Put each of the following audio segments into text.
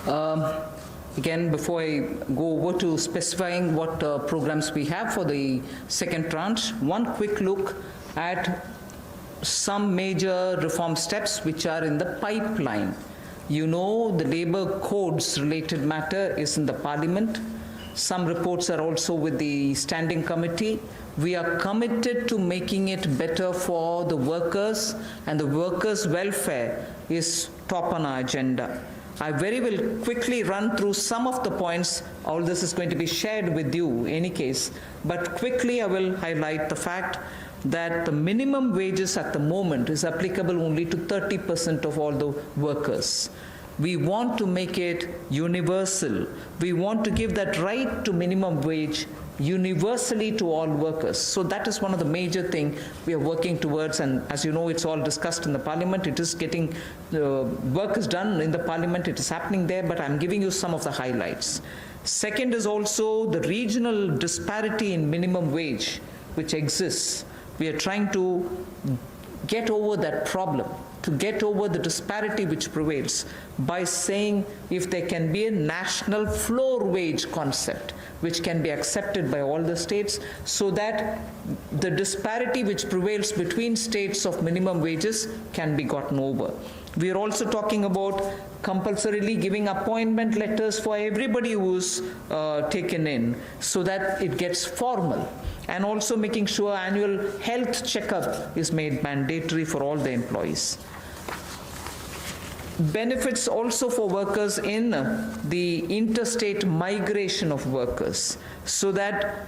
Again, before I go over to specifying what programs we have for the second tranche, one quick look at some major reform steps which are in the pipeline. You know, the labor codes related matter is in the Parliament. Some reports are also with the Standing Committee. We are committed to making it better for the workers, and the workers' welfare is top on our agenda. I very will quickly run through some of the points. All this is going to be shared with you in any case, but quickly I will highlight the fact that the minimum wages at the moment is applicable only to 30% of all the workers. We want to make it universal. We want to give that right to minimum wage universally to all workers. So that is one of the major things we are working towards, and as you know, it's all discussed in the Parliament. It is getting, work is done in the Parliament, it is happening there, but I'm giving you some of the highlights. Second is also the regional disparity in minimum wage which exists. We are trying to get over that problem, to get over the disparity which prevails by saying if there can be a national floor wage concept which can be accepted by all the states, so that the disparity which prevails between states of minimum wages can be gotten over. We are also talking about compulsorily giving appointment letters for everybody who's taken in, so that it gets formal, and also making sure annual health checkup is made mandatory for all the employees. Benefits also for workers in the interstate migration of workers, so that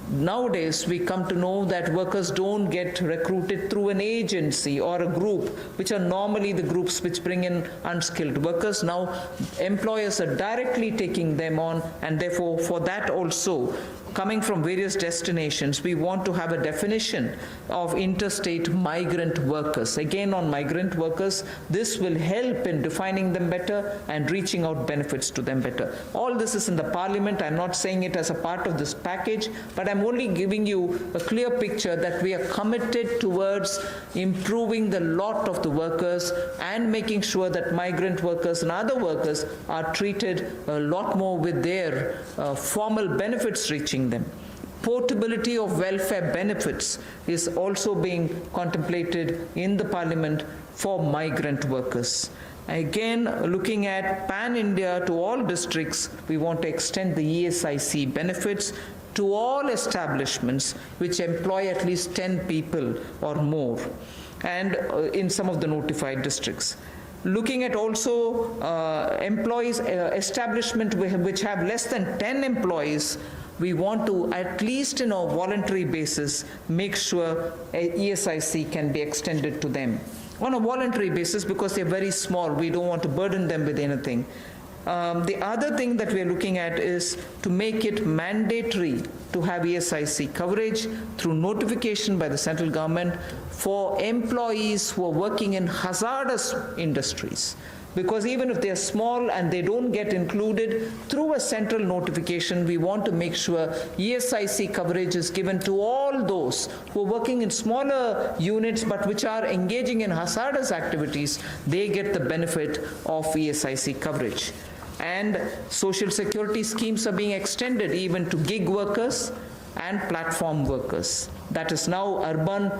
nowadays we come to know that workers don't get recruited through an agency or a group, which are normally the groups which bring in unskilled workers. Now employers are directly taking them on, and therefore for that also, coming from various destinations, we want to have a definition of interstate migrant workers. Again, on migrant workers, this will help in defining them better and reaching out benefits to them better. All this is in the Parliament. I'm not saying it as a part of this package, but I'm only giving you a clear picture that we are committed towards improving the lot of the workers and making sure that migrant workers and other workers are treated a lot more with their formal benefits reaching them. Portability of welfare benefits is also being contemplated in the Parliament for migrant workers. Again, looking at pan-India to all districts, we want to extend the ESIC benefits to all establishments which employ at least 10 people or more, and in some of the notified districts. Looking at also employees, establishment which have less than 10 employees, we want to, at least in a voluntary basis, make sure ESIC can be extended to them. On a voluntary basis, because they're very small, we don't want to burden them with anything. The other thing that we're looking at is to make it mandatory to have ESIC coverage through notification by the central government for employees who are working in hazardous industries. Because even if they're small and they don't get included through a central notification, we want to make sure ESIC coverage is given to all those who are working in smaller units but which are engaging in hazardous activities. They get the benefit of ESIC coverage. And social security schemes are being extended even to gig workers and platform workers. That is now urban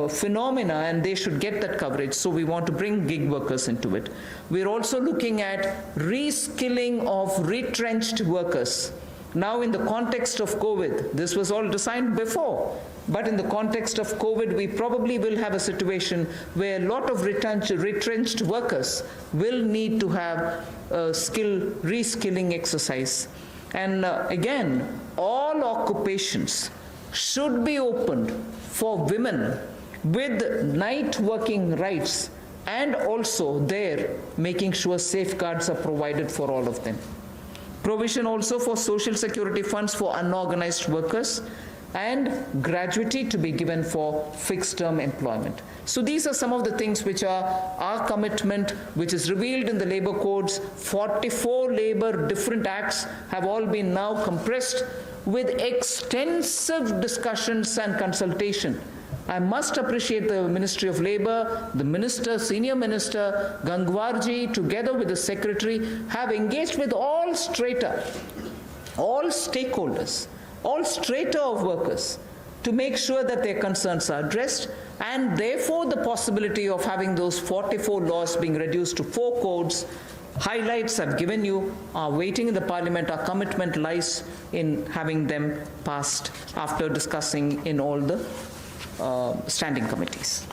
phenomena, and they should get that coverage. So we want to bring gig workers into it. We're also looking at reskilling of retrenched workers. Now in the context of COVID, this was all designed before, but in the context of COVID, we probably will have a situation where a lot of retrenched workers will need to have a reskilling exercise. And again, all occupations should be opened for women with night working rights, and also there making sure safeguards are provided for all of them. Provision also for social security funds for unorganized workers, and gratuity to be given for fixed term employment. So these are some of the things which are our commitment, which is revealed in the labor codes. 44 labor different acts have all been now compressed with extensive discussions and consultation I must appreciate the Ministry of Labour, the Minister, Senior Minister, Gangwarji, together with the Secretary, have engaged with all strata, all stakeholders, all strata of workers, to make sure that their concerns are addressed, and therefore the possibility of having those 44 laws being reduced to 4 codes. Highlights I've given you are waiting in the Parliament. Our commitment lies in having them passed after discussing in all the standing committees.